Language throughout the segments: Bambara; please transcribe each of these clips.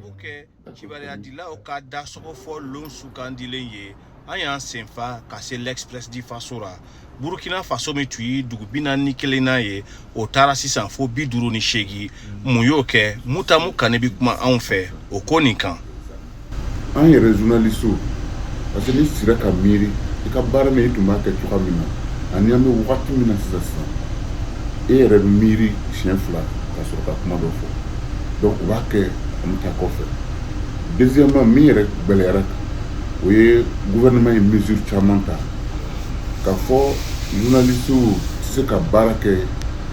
sababu kɛ kibaruyadilaw ka dasɔgɔ fɔ lon sugandilen ye an y'an senfa ka se l'Express di Faso ra. Burkina Faso min tun ye dugu 41 ye o taara sisan fo 58 mun y'o kɛ Mutamu Kane bi kuma anw fɛ o ko nin kan. An yɛrɛ journaliste parce que ni sira ka miiri I ka baara min tun b'a kɛ cogoya min na ani an bɛ wagati min na sisan e yɛrɛ bɛ miiri siɲɛ 2 ka sɔrɔ ka kuma dɔ fɔ donc o b'a kɛ an bɛ taa kɔfɛ. Deuxièmement min yɛrɛ gɛlɛyara o ye gouvernement ye mesure caman ta k'a fɔ journaliste tɛ se ka baara kɛ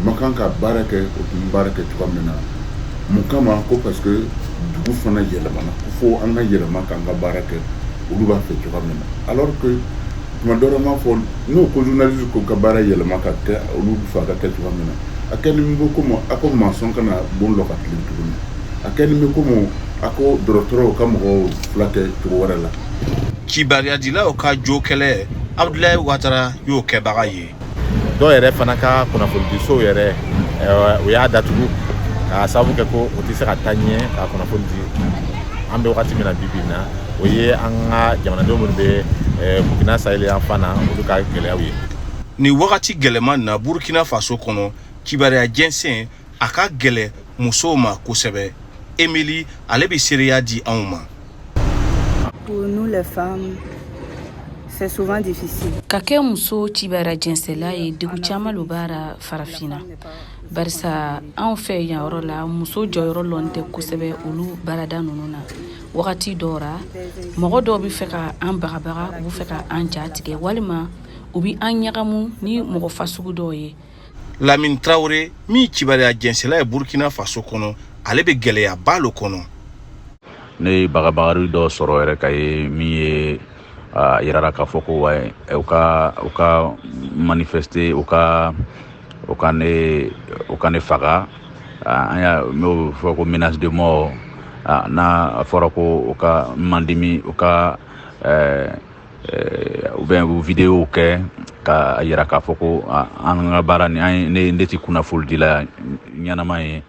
man kan ka baara kɛ o tun baara kɛ cogoya min na mun kama ko parce que dugu fana yɛlɛmana ko fo an ka yɛlɛma k'an ka baara kɛ olu b'a fɛ cogoya min na alors que tuma dɔ la m'a fɔ n'o ko journaliste ko ka baara yɛlɛma ka kɛ olu bɛ fɛ a ka kɛ cogoya min na a kɛ ni bɛ komi a ko maçon kana bon dɔ ka tilen tuguni a kɛ ni bɛ komi a ko dɔgɔtɔrɔw ka mɔgɔw fila kɛ cogo wɛrɛ la. Kibaruyadilaw ka jo kɛlɛ Abdoulaye Ouattara y'o kɛbaga ye. Dɔw yɛrɛ fana ka kunnafonidisow yɛrɛ o y'a datugu k'a sababu kɛ ko o tɛ se ka taa ɲɛ ka kunnafoni di an bɛ wagati min na bi na o ye an ka jamanadenw minnu bɛ Burkina Sahel yan fan na olu ka gɛlɛyaw ye. Ni wagati gɛlɛman na Burkina Faso kɔnɔ kibaruya jɛnsɛn a ka gɛlɛ musow ma kosɛbɛ. Emily ale bɛ seereya di anw ma. Pour nous les femmes c'est souvent difficile. Ka kɛ muso kibaruya jɛnsɛnla ye degun caman lo b'ara farafina barisa anw fɛ yan yɔrɔ la muso jɔyɔrɔ lɔn tɛ kosɛbɛ olu baarada ninnu na wagati dɔw ra mɔgɔ dɔw bɛ fɛ ka an bagabaga u bɛ fɛ ka an ja tigɛ walima u bɛ an ɲagamu ni mɔgɔ fasugu dɔw ye. Lamine Traoré min kibaruya jɛnsɛnla ye Burkina Faso kɔnɔ ale bɛ gɛlɛyaba lo kɔnɔ. Ne ye bagabagari dɔ sɔrɔ yɛrɛ ka ye min ye yirara k'a fɔ ko u ka manifester u ka ne faga an y'a m'o fɔ ko menace de mort n'a fɔra ko u ka mandimi u ka u bɛ vidéo kɛ ka yira k'a fɔ ko an ka baara ni ne tɛ kunnafoni dila ɲɛnama ye